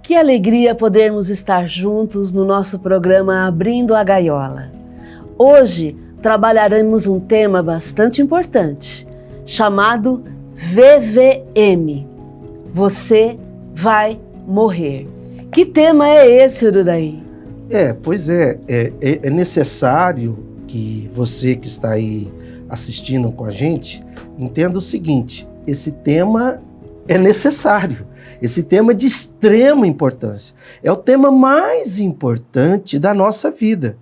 Que alegria podermos estar juntos no nosso programa Abrindo a Gaiola. Hoje trabalharemos um tema bastante importante, chamado VVM. Você vai morrer. Que tema é esse, Ururaí? Pois é necessário que você que está aí assistindo com a gente entenda o seguinte: esse tema é necessário. Esse tema é de extrema importância. É o tema mais importante da nossa vida.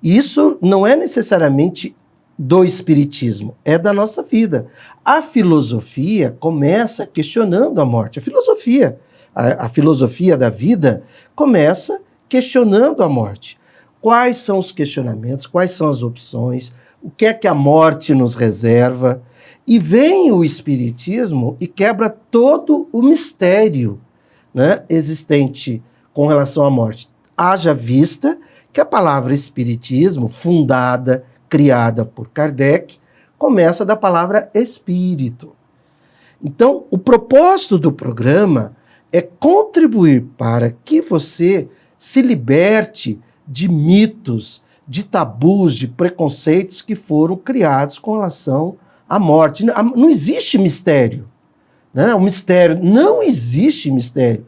E isso não é necessariamente do espiritismo, é da nossa vida. A filosofia começa questionando a morte. A filosofia da vida começa questionando a morte. Quais são os questionamentos, quais são as opções, o que é que a morte nos reserva? E vem o Espiritismo e quebra todo o mistério, né, existente com relação à morte. Haja vista que a palavra Espiritismo, fundada, criada por Kardec, começa da palavra espírito. Então, o propósito do programa é contribuir para que você se liberte de mitos, de tabus, de preconceitos que foram criados com relação à morte. Não existe mistério, né? O mistério, não existe mistério.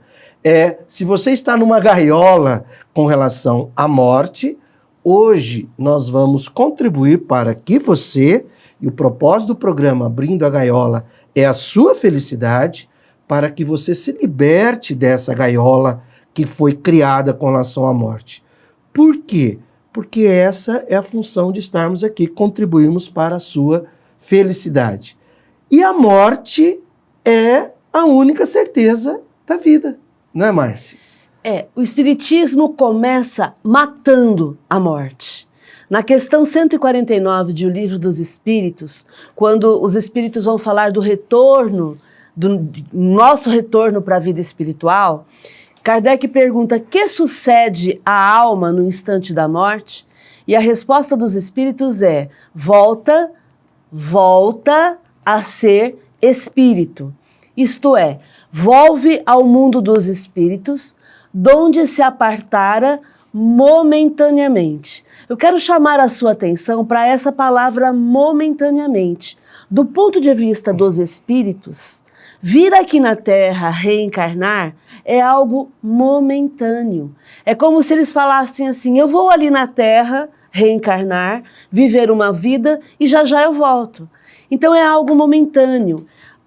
Se você está numa gaiola com relação à morte, hoje nós vamos contribuir para que você, e o propósito do programa Abrindo a Gaiola é a sua felicidade, para que você se liberte dessa gaiola que foi criada com relação à morte. Por quê? Porque essa é a função de estarmos aqui, contribuirmos para a sua felicidade. E a morte é a única certeza da vida, não é, Márcia? O Espiritismo começa matando a morte. Na questão 149 de O Livro dos Espíritos, quando os espíritos vão falar do retorno, do nosso retorno para a vida espiritual, Kardec pergunta: que sucede à alma no instante da morte? E a resposta dos espíritos é: volta a ser espírito. Isto é, volve ao mundo dos espíritos, donde se apartara momentaneamente. Eu quero chamar a sua atenção para essa palavra momentaneamente. Do ponto de vista dos espíritos, vir aqui na Terra reencarnar é algo momentâneo. É como se eles falassem assim: eu vou ali na Terra reencarnar, viver uma vida e já já eu volto. Então é algo momentâneo.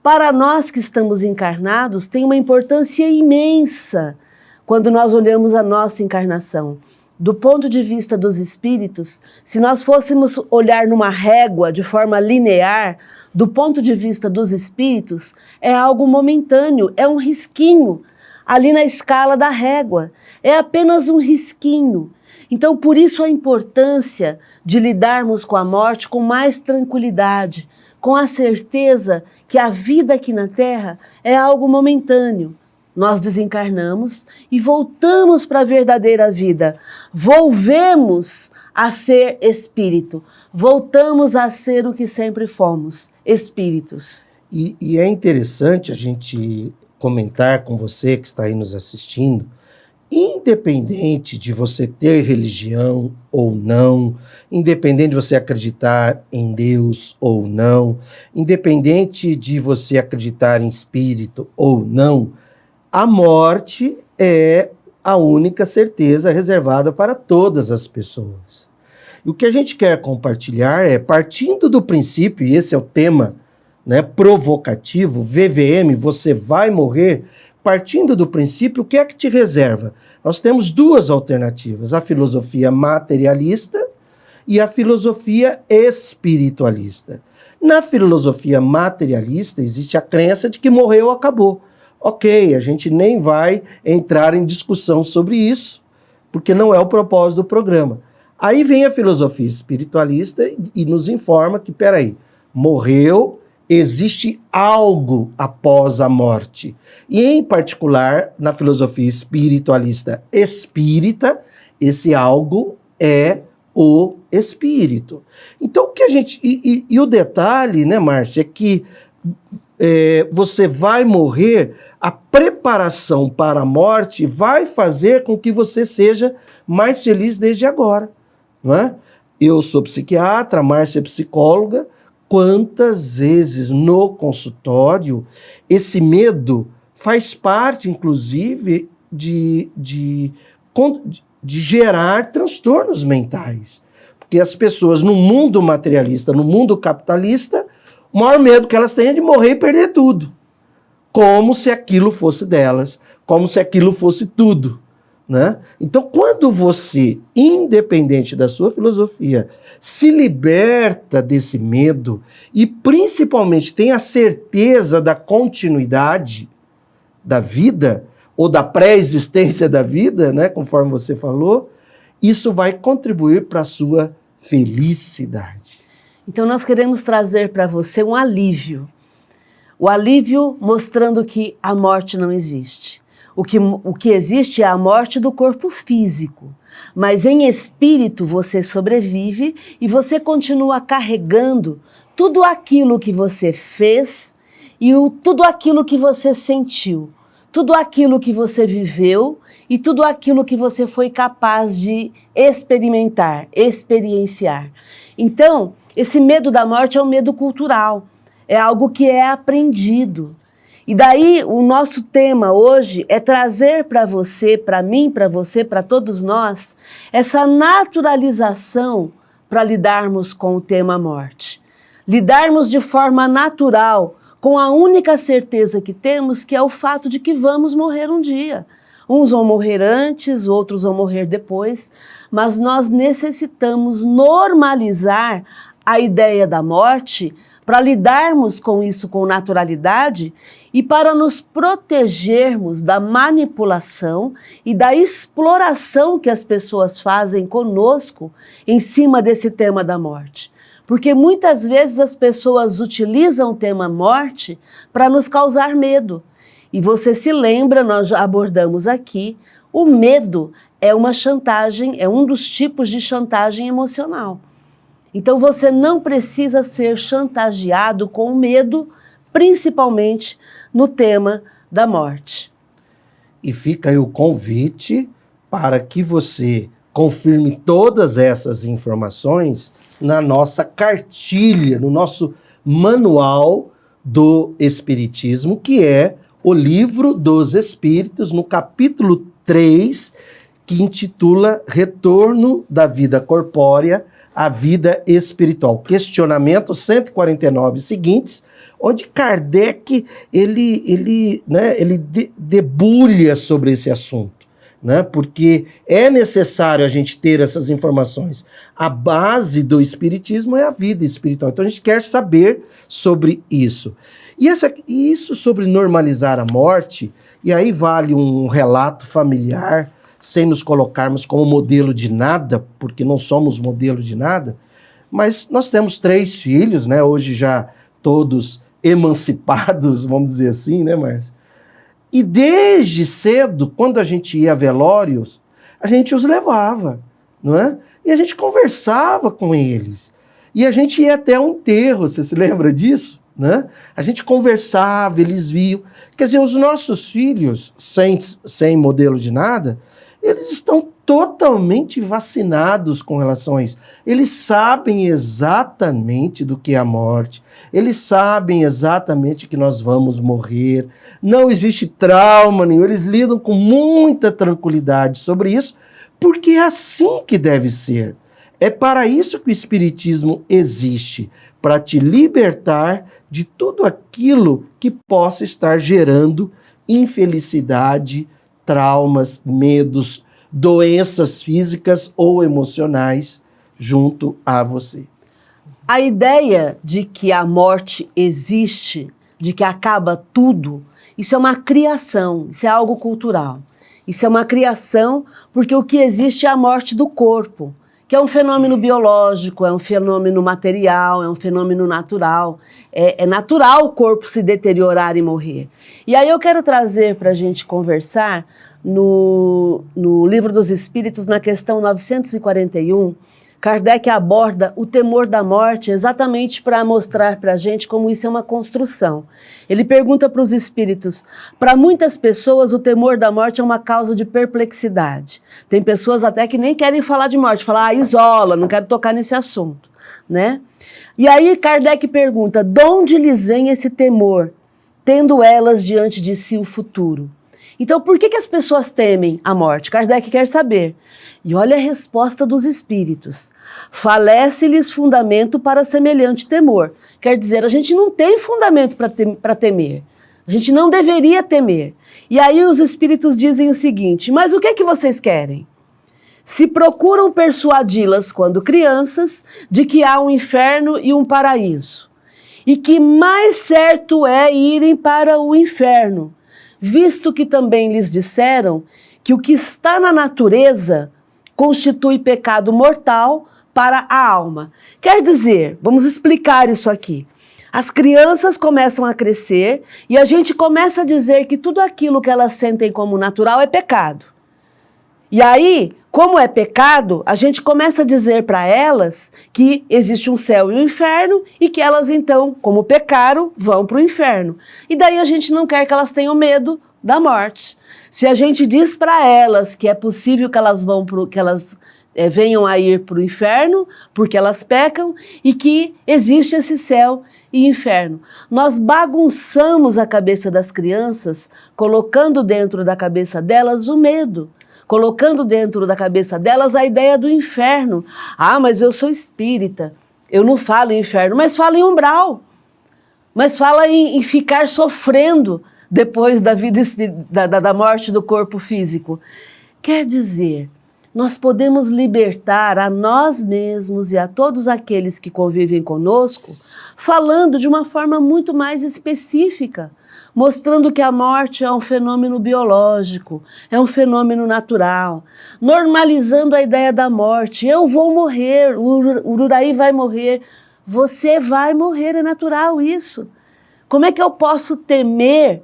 Para nós que estamos encarnados, tem uma importância imensa quando nós olhamos a nossa encarnação. Do ponto de vista dos espíritos, se nós fôssemos olhar numa régua de forma linear, do ponto de vista dos espíritos, é algo momentâneo, é um risquinho ali na escala da régua. É apenas um risquinho. Então, por isso a importância de lidarmos com a morte com mais tranquilidade, com a certeza que a vida aqui na Terra é algo momentâneo. Nós desencarnamos e voltamos para a verdadeira vida. Volvemos a ser espírito. Voltamos a ser o que sempre fomos, espíritos. E é interessante a gente comentar com você que está aí nos assistindo, independente de você ter religião ou não, independente de você acreditar em Deus ou não, independente de você acreditar em espírito ou não, a morte é a única certeza reservada para todas as pessoas. E o que a gente quer compartilhar é, partindo do princípio, e esse é o tema, né, provocativo, VVM, você vai morrer, partindo do princípio, o que é que te reserva? Nós temos duas alternativas, a filosofia materialista e a filosofia espiritualista. Na filosofia materialista existe a crença de que morreu, acabou. Ok, a gente nem vai entrar em discussão sobre isso, porque não é o propósito do programa. Aí vem a filosofia espiritualista e nos informa que, peraí, morreu, existe algo após a morte. E, em particular, na filosofia espiritualista espírita, esse algo é o espírito. Então, o que a gente... E o detalhe, né, Márcia, é que você vai morrer, a preparação para a morte vai fazer com que você seja mais feliz desde agora, não é? Eu sou psiquiatra, a Márcia é psicóloga. Quantas vezes no consultório esse medo faz parte, inclusive, de gerar transtornos mentais? Porque as pessoas no mundo materialista, no mundo capitalista, o maior medo que elas têm é de morrer e perder tudo. Como se aquilo fosse delas, como se aquilo fosse tudo, né? Então, quando você, independente da sua filosofia, se liberta desse medo e principalmente tem a certeza da continuidade da vida, ou da pré-existência da vida, né, conforme você falou, isso vai contribuir para a sua felicidade. Então nós queremos trazer para você um alívio. O alívio mostrando que a morte não existe. O que existe é a morte do corpo físico. Mas em espírito você sobrevive e você continua carregando tudo aquilo que você fez e tudo aquilo que você sentiu. Tudo aquilo que você viveu e tudo aquilo que você foi capaz de experimentar, experienciar. Então, esse medo da morte é um medo cultural, é algo que é aprendido. E daí o nosso tema hoje é trazer para você, para mim, para você, para todos nós, essa naturalização para lidarmos com o tema morte. Lidarmos de forma natural, com a única certeza que temos, que é o fato de que vamos morrer um dia. Uns vão morrer antes, outros vão morrer depois, mas nós necessitamos normalizar a ideia da morte para lidarmos com isso com naturalidade e para nos protegermos da manipulação e da exploração que as pessoas fazem conosco em cima desse tema da morte. Porque muitas vezes as pessoas utilizam o tema morte para nos causar medo. E você se lembra, nós já abordamos aqui, o medo é uma chantagem, é um dos tipos de chantagem emocional. Então você não precisa ser chantageado com medo, principalmente no tema da morte. E fica aí o convite para que você confirme todas essas informações na nossa cartilha, no nosso manual do Espiritismo, que é o Livro dos Espíritos, no capítulo 3, que intitula Retorno da Vida Corpórea à Vida Espiritual. Questionamento 149 seguintes, onde Kardec ele debulha sobre esse assunto, né? Porque é necessário a gente ter essas informações. A base do Espiritismo é a vida espiritual. Então a gente quer saber sobre isso. E isso sobre normalizar a morte, e aí vale um relato familiar, sem nos colocarmos como modelo de nada, porque não somos modelo de nada, mas nós temos 3 filhos, né? Hoje já todos emancipados, vamos dizer assim, né, Márcia? E desde cedo, quando a gente ia a velórios, a gente os levava, não é? E a gente conversava com eles. E a gente ia até um enterro, você se lembra disso? Né? A gente conversava, eles viam. Quer dizer, os nossos filhos, sem modelo de nada, eles estão totalmente vacinados com relação a isso. Eles sabem exatamente do que é a morte, eles sabem exatamente que nós vamos morrer, não existe trauma nenhum, eles lidam com muita tranquilidade sobre isso, porque é assim que deve ser. É para isso que o Espiritismo existe, para te libertar de tudo aquilo que possa estar gerando infelicidade, traumas, medos, doenças físicas ou emocionais junto a você. A ideia de que a morte existe, de que acaba tudo, isso é uma criação, isso é algo cultural. Isso é uma criação porque o que existe é a morte do corpo, que é um fenômeno biológico, é um fenômeno material, é um fenômeno natural. É natural o corpo se deteriorar e morrer. E aí eu quero trazer para a gente conversar no Livro dos Espíritos, na questão 941, Kardec aborda o temor da morte exatamente para mostrar para a gente como isso é uma construção. Ele pergunta para os espíritos, para muitas pessoas o temor da morte é uma causa de perplexidade. Tem pessoas até que nem querem falar de morte, falam, isola, não quero tocar nesse assunto, né? E aí Kardec pergunta, de onde lhes vem esse temor, tendo elas diante de si o futuro? Então, por que as pessoas temem a morte? Kardec quer saber. E olha a resposta dos espíritos. Falece-lhes fundamento para semelhante temor. Quer dizer, a gente não tem fundamento para temer. A gente não deveria temer. E aí os espíritos dizem o seguinte, mas o que é que vocês querem? Se procuram persuadi-las, quando crianças, de que há um inferno e um paraíso, e que mais certo é irem para o inferno, visto que também lhes disseram que o que está na natureza constitui pecado mortal para a alma. Quer dizer, vamos explicar isso aqui. As crianças começam a crescer e a gente começa a dizer que tudo aquilo que elas sentem como natural é pecado. E aí, como é pecado, a gente começa a dizer para elas que existe um céu e um inferno e que elas então, como pecaram, vão para o inferno. E daí a gente não quer que elas tenham medo da morte. Se a gente diz para elas que é possível que elas venham a ir para o inferno, porque elas pecam, e que existe esse céu e inferno. Nós bagunçamos a cabeça das crianças, colocando dentro da cabeça delas o medo, colocando dentro da cabeça delas a ideia do inferno. Ah, mas eu sou espírita, eu não falo em inferno, mas falo em umbral, mas fala em ficar sofrendo depois da vida, da morte do corpo físico. Quer dizer, nós podemos libertar a nós mesmos e a todos aqueles que convivem conosco, falando de uma forma muito mais específica, mostrando que a morte é um fenômeno biológico, é um fenômeno natural, normalizando a ideia da morte. Eu vou morrer, o Ururaí vai morrer, você vai morrer, é natural isso. Como é que eu posso temer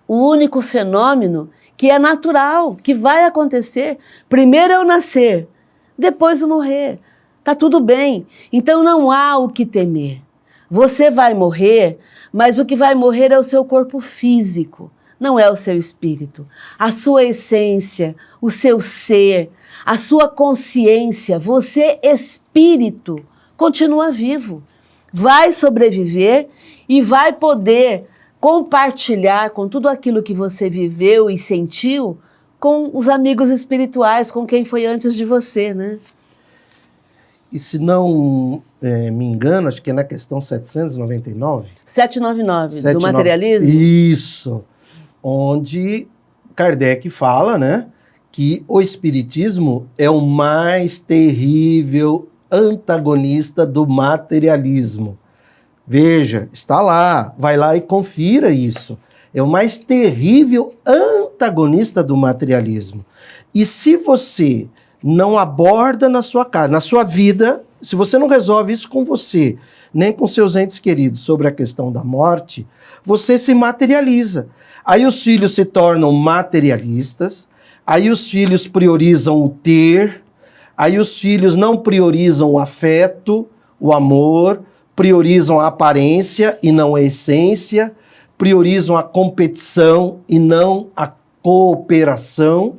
o único fenômeno que é natural, que vai acontecer? Primeiro eu nascer, depois eu morrer. Tá tudo bem. Então não há o que temer. Você vai morrer, mas o que vai morrer é o seu corpo físico, não é o seu espírito. A sua essência, o seu ser, a sua consciência, você espírito, continua vivo. Vai sobreviver e vai poder compartilhar com tudo aquilo que você viveu e sentiu com os amigos espirituais, com quem foi antes de você, né? E se não me engano, acho que é na questão 799. 799, do materialismo? Isso, onde Kardec fala, né, que o espiritismo é o mais terrível antagonista do materialismo. Veja, está lá, vai lá e confira isso. É o mais terrível antagonista do materialismo. E se você não aborda na sua casa, na sua vida, se você não resolve isso com você, nem com seus entes queridos sobre a questão da morte, você se materializa. Aí os filhos se tornam materialistas, aí os filhos priorizam o ter, aí os filhos não priorizam o afeto, o amor, priorizam a aparência e não a essência, priorizam a competição e não a cooperação,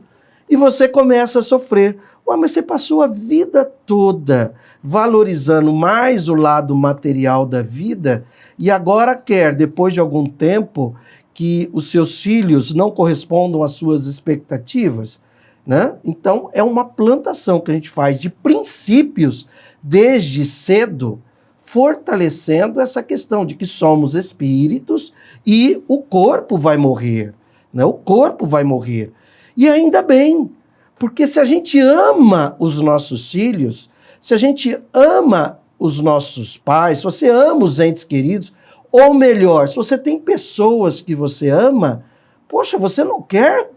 e você começa a sofrer. Ué, mas você passou a vida toda valorizando mais o lado material da vida e agora quer, depois de algum tempo, que os seus filhos não correspondam às suas expectativas, né? Então, é uma plantação que a gente faz de princípios desde cedo, fortalecendo essa questão de que somos espíritos e o corpo vai morrer, né? O corpo vai morrer. E ainda bem, porque se a gente ama os nossos filhos, se a gente ama os nossos pais, se você ama os entes queridos, ou melhor, se você tem pessoas que você ama, poxa, você não quer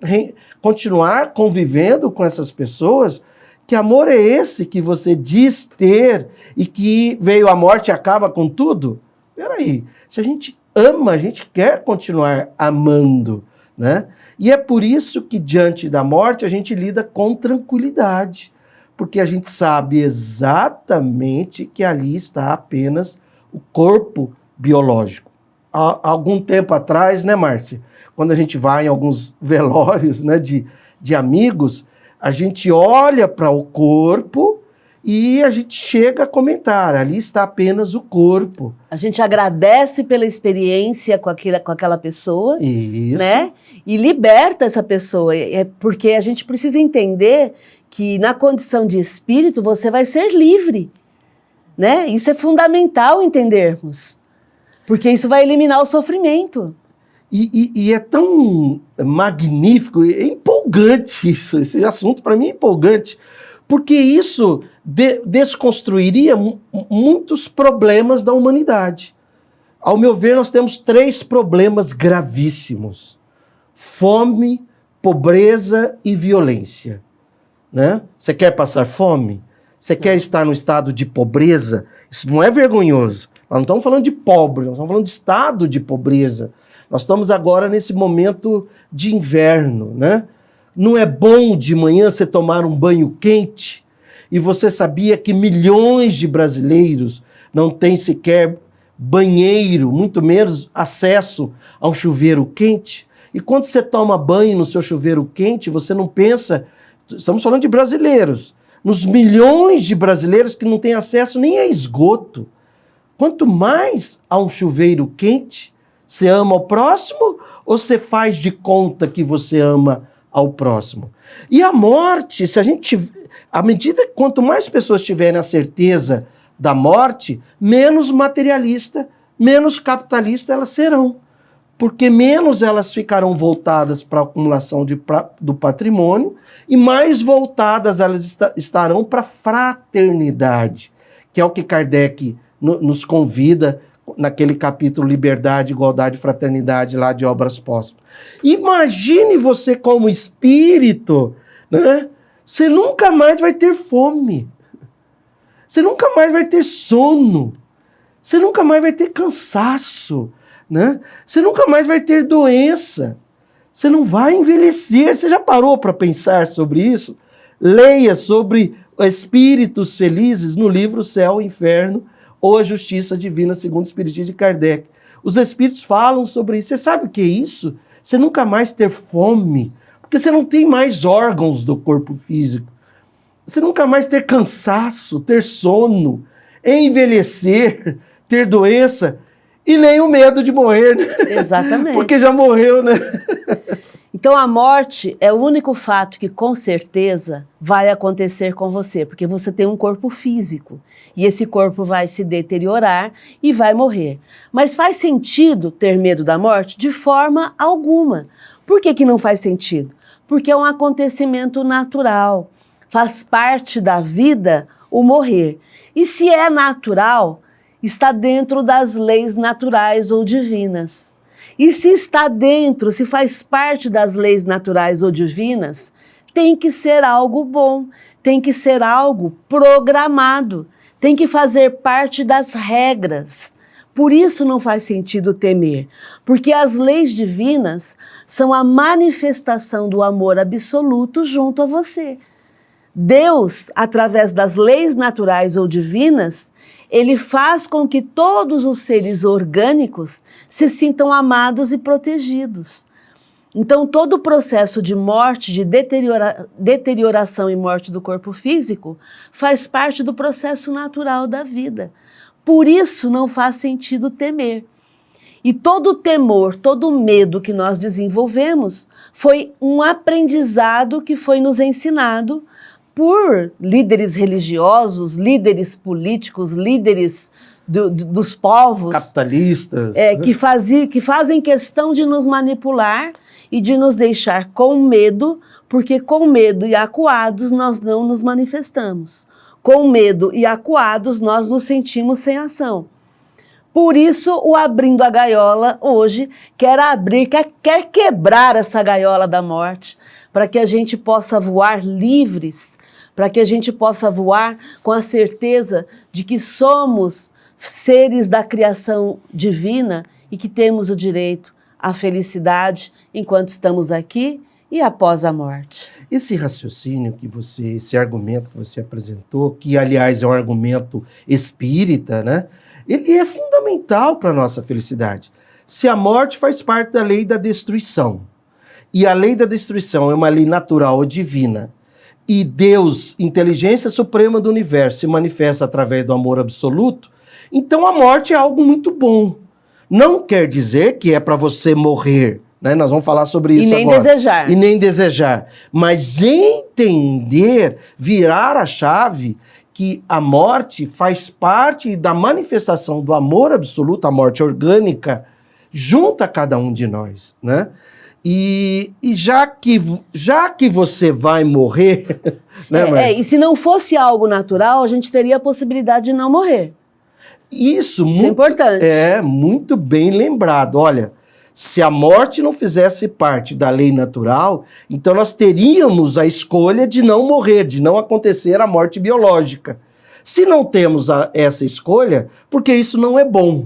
continuar convivendo com essas pessoas? Que amor é esse que você diz ter e que veio a morte e acaba com tudo? Peraí, se a gente ama, a gente quer continuar amando, né? E é por isso que diante da morte a gente lida com tranquilidade, Porque a gente sabe exatamente que ali está apenas o corpo biológico. Há algum tempo atrás, né, Márcia? Quando a gente vai em alguns velórios, né, de amigos, a gente olha para o corpo e a gente chega a comentar, ali está apenas o corpo. A gente agradece pela experiência com aquela pessoa, Isso. né? E liberta essa pessoa, porque a gente precisa entender que na condição de espírito você vai ser livre, né? Isso é fundamental entendermos, porque isso vai eliminar o sofrimento. E é tão magnífico, é empolgante isso, esse assunto para mim é empolgante, porque isso desconstruiria muitos problemas da humanidade. Ao meu ver, nós temos 3 problemas gravíssimos: fome, pobreza e violência. Né? Você quer passar fome? Você quer estar no estado de pobreza? Isso não é vergonhoso. Nós não estamos falando de pobre, nós estamos falando de estado de pobreza. Nós estamos agora nesse momento de inverno, né? Não é bom de manhã você tomar um banho quente? E você sabia que milhões de brasileiros não têm sequer banheiro, muito menos acesso a um chuveiro quente? E quando você toma banho no seu chuveiro quente, você não pensa... Estamos falando de brasileiros, nos milhões de brasileiros que não têm acesso nem a esgoto. Quanto mais a um chuveiro quente, você ama o próximo ou você faz de conta que você ama ao próximo? E a morte, se a gente, à medida que quanto mais pessoas tiverem a certeza da morte, menos materialista, menos capitalista elas serão. Porque menos elas ficarão voltadas para a acumulação do patrimônio e mais voltadas elas estarão para a fraternidade, que é o que Kardec nos convida naquele capítulo Liberdade, Igualdade e Fraternidade lá de Obras Póstumas. Imagine você como espírito, né? Você nunca mais vai ter fome, você nunca mais vai ter sono, você nunca mais vai ter cansaço, né? Você nunca mais vai ter doença, você não vai envelhecer. Você já parou para pensar sobre isso? Leia sobre espíritos felizes no livro Céu e Inferno ou a Justiça Divina segundo o Espiritismo de Kardec. Os espíritos falam sobre isso. Você sabe o que é isso? Você nunca mais ter fome, porque você não tem mais órgãos do corpo físico. Você nunca mais ter cansaço, ter sono, envelhecer, ter doença. E nem o medo de morrer, né? Exatamente. Porque já morreu, né? Então a morte é o único fato que com certeza vai acontecer com você, porque você tem um corpo físico e esse corpo vai se deteriorar e vai morrer. Mas faz sentido ter medo da morte? De forma alguma. Por que não faz sentido? Porque é um acontecimento natural, faz parte da vida o morrer. E se é natural, está dentro das leis naturais ou divinas. E se está dentro, se faz parte das leis naturais ou divinas, tem que ser algo bom, tem que ser algo programado, tem que fazer parte das regras. Por isso não faz sentido temer, porque as leis divinas são a manifestação do amor absoluto junto a você. Deus, através das leis naturais ou divinas, ele faz com que todos os seres orgânicos se sintam amados e protegidos. Então, todo o processo de morte, de deterioração e morte do corpo físico, faz parte do processo natural da vida. Por isso, não faz sentido temer. E todo o temor, todo o medo que nós desenvolvemos foi um aprendizado que foi nos ensinado por líderes religiosos, líderes políticos, líderes dos povos. Capitalistas. Que fazem questão de nos manipular e de nos deixar com medo, porque com medo e acuados nós não nos manifestamos. Com medo e acuados nós nos sentimos sem ação. Por isso, o Abrindo a Gaiola hoje quer quebrar essa gaiola da morte, para que a gente possa voar livres, para que a gente possa voar com a certeza de que somos seres da criação divina e que temos o direito à felicidade enquanto estamos aqui e após a morte. Esse raciocínio esse argumento que você apresentou, que aliás é um argumento espírita, né? Ele é fundamental para a nossa felicidade. Se a morte faz parte da lei da destruição, e a lei da destruição é uma lei natural ou divina, e Deus, inteligência suprema do universo, se manifesta através do amor absoluto, então a morte é algo muito bom. Não quer dizer que é para você morrer, né? Nós vamos falar sobre isso agora. E nem desejar. E nem desejar. Mas entender, virar a chave, que a morte faz parte da manifestação do amor absoluto, a morte orgânica, junto a cada um de nós, né? E já que você vai morrer, né, e se não fosse algo natural, a gente teria a possibilidade de não morrer. Isso é importante. É muito bem lembrado. Olha, se a morte não fizesse parte da lei natural, então nós teríamos a escolha de não morrer, de não acontecer a morte biológica. Se não temos essa escolha, porque isso não é bom,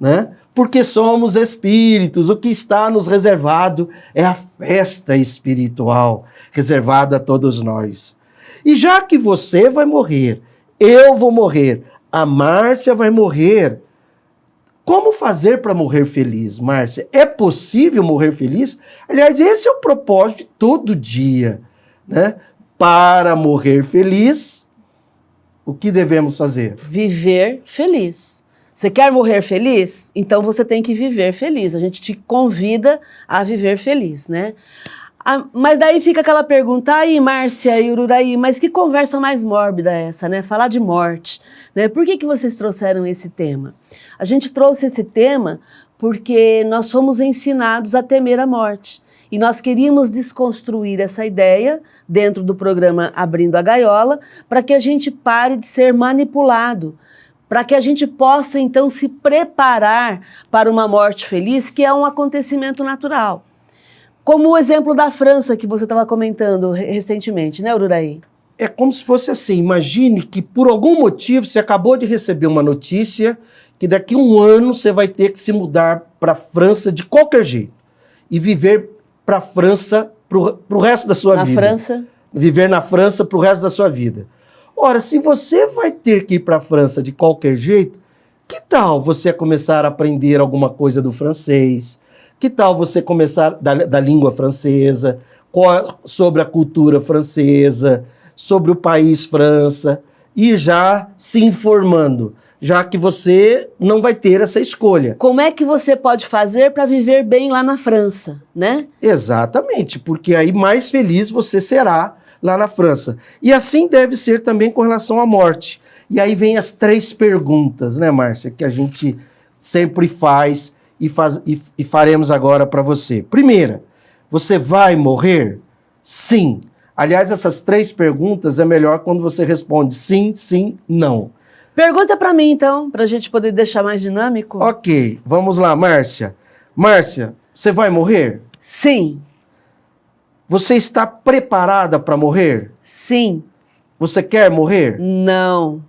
né? Porque somos espíritos, o que está nos reservado é a festa espiritual, reservada a todos nós. E já que você vai morrer, eu vou morrer, a Márcia vai morrer, como fazer para morrer feliz, Márcia? É possível morrer feliz? Aliás, esse é o propósito de todo dia, né? Para morrer feliz, o que devemos fazer? Viver feliz. Você quer morrer feliz? Então você tem que viver feliz. A gente te convida a viver feliz, né? Mas daí fica aquela pergunta, aí Márcia e Ururaí, mas que conversa mais mórbida é essa, né? Falar de morte, né? Por que vocês trouxeram esse tema? A gente trouxe esse tema porque nós fomos ensinados a temer a morte. E nós queríamos desconstruir essa ideia dentro do programa Abrindo a Gaiola para que a gente pare de ser manipulado, para que a gente possa então se preparar para uma morte feliz, que é um acontecimento natural. Como o exemplo da França que você estava comentando recentemente, né, Ururaí? É como se fosse assim, imagine que por algum motivo você acabou de receber uma notícia que daqui a um ano você vai ter que se mudar para a França de qualquer jeito e viver para a França para o resto da sua vida. Na França? Viver na França para o resto da sua vida. Ora, se você vai ter que ir para a França de qualquer jeito, que tal você começar a aprender alguma coisa do francês? Que tal você começar da língua francesa, sobre a cultura francesa, sobre o país França, e já se informando, já que você não vai ter essa escolha. Como é que você pode fazer para viver bem lá na França, né? Exatamente, porque aí mais feliz você será lá na França. E assim deve ser também com relação à morte. E aí vem as 3 perguntas, né, Márcia, que a gente sempre faz e faremos agora para você. Primeira, você vai morrer? Sim. Aliás, essas 3 perguntas é melhor quando você responde sim, sim, não. Pergunta para mim, então, para a gente poder deixar mais dinâmico. Ok, vamos lá, Márcia. Márcia, você vai morrer? Sim. Você está preparada para morrer? Sim. Você quer morrer? Não.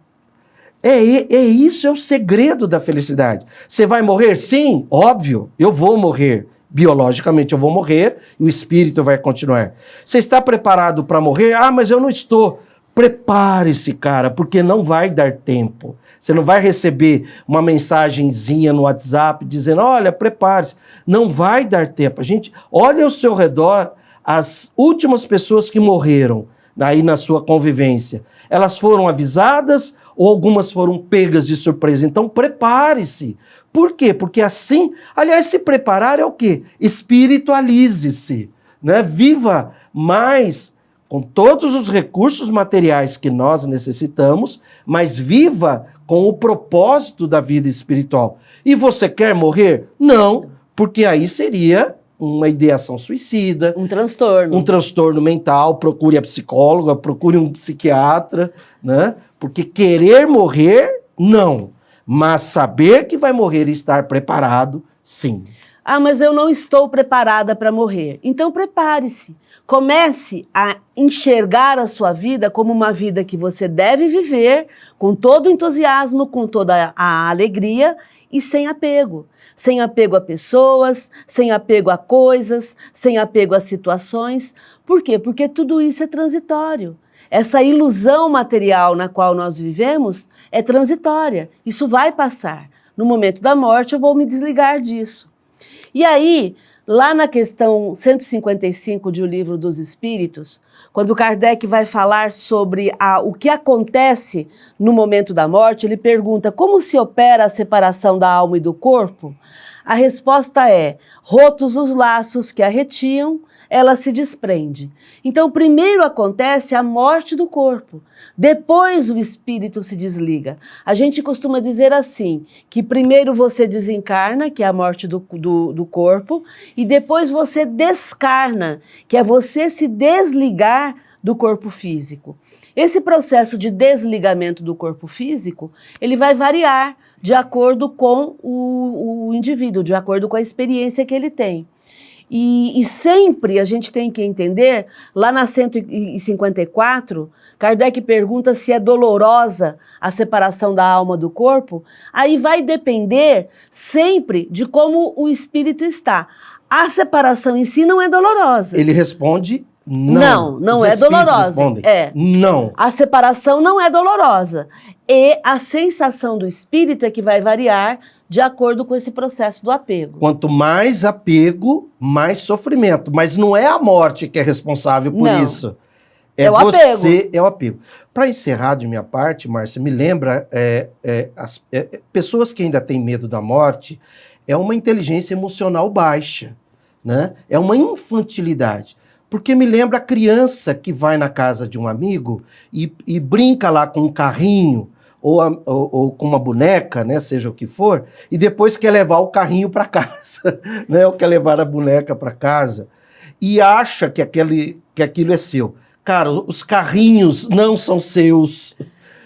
Isso é o segredo da felicidade. Você vai morrer? Sim, óbvio, eu vou morrer. Biologicamente eu vou morrer e o espírito vai continuar. Você está preparado para morrer? Ah, mas eu não estou. Prepare-se, cara, porque não vai dar tempo. Você não vai receber uma mensagenzinha no WhatsApp dizendo, olha, prepare-se. Não vai dar tempo. A gente olha ao seu redor as últimas pessoas que morreram aí na sua convivência. Elas foram avisadas ou algumas foram pegas de surpresa? Então prepare-se. Por quê? Porque assim, aliás, se preparar é o quê? Espiritualize-se, né? Viva mais com todos os recursos materiais que nós necessitamos, mas viva com o propósito da vida espiritual. E você quer morrer? Não, porque aí seria uma ideação suicida. Um transtorno. Um transtorno mental, procure a psicóloga, procure um psiquiatra, né? Porque querer morrer, não. Mas saber que vai morrer e estar preparado, sim. Ah, mas eu não estou preparada para morrer. Então prepare-se. Comece a enxergar a sua vida como uma vida que você deve viver com todo o entusiasmo, com toda a alegria e sem apego. Sem apego a pessoas, sem apego a coisas, sem apego a situações. Por quê? Porque tudo isso é transitório. Essa ilusão material na qual nós vivemos é transitória. Isso vai passar. No momento da morte eu vou me desligar disso. E aí, lá na questão 155 de O Livro dos Espíritos, quando Kardec vai falar sobre o que acontece no momento da morte, ele pergunta como se opera a separação da alma e do corpo. A resposta é: rotos os laços que a retiam, ela se desprende. Então, primeiro acontece a morte do corpo, depois o espírito se desliga. A gente costuma dizer assim, que primeiro você desencarna, que é a morte do corpo, e depois você descarna, que é você se desligar do corpo físico. Esse processo de desligamento do corpo físico, ele vai variar de acordo com o indivíduo, de acordo com a experiência que ele tem. E sempre a gente tem que entender, lá na 154, Kardec pergunta se é dolorosa a separação da alma do corpo. Aí vai depender sempre de como o espírito está. A separação em si não é dolorosa. Ele responde não. Não é dolorosa. Respondem, não. A separação não é dolorosa. E a sensação do espírito é que vai variar de acordo com esse processo do apego. Quanto mais apego, mais sofrimento. Mas não é a morte que é responsável por isso. É o você, apego. É o apego. Para encerrar de minha parte, Márcia, me lembra as pessoas que ainda têm medo da morte, é uma inteligência emocional baixa, né? É uma infantilidade. Porque me lembra a criança que vai na casa de um amigo e brinca lá com um carrinho, ou com uma boneca, né, seja o que for, e depois quer levar o carrinho para casa, né, ou quer levar a boneca para casa, e acha que aquilo é seu. Cara, os carrinhos não são seus,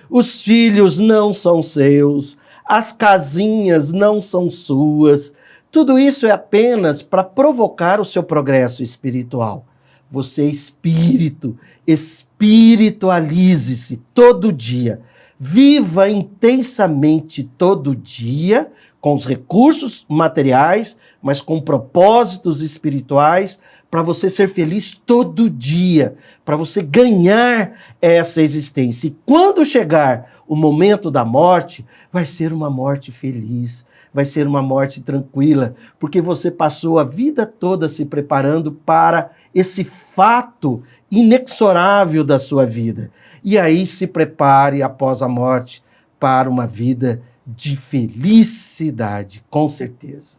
os filhos não são seus, as casinhas não são suas, tudo isso é apenas para provocar o seu progresso espiritual. Você é espírito, espiritualize-se todo dia. Viva intensamente todo dia, com os recursos materiais, mas com propósitos espirituais, para você ser feliz todo dia, para você ganhar essa existência. E quando chegar o momento da morte, vai ser uma morte feliz, vai ser uma morte tranquila, porque você passou a vida toda se preparando para esse fato inexorável da sua vida. E aí se prepare após a morte para uma vida de felicidade, com certeza.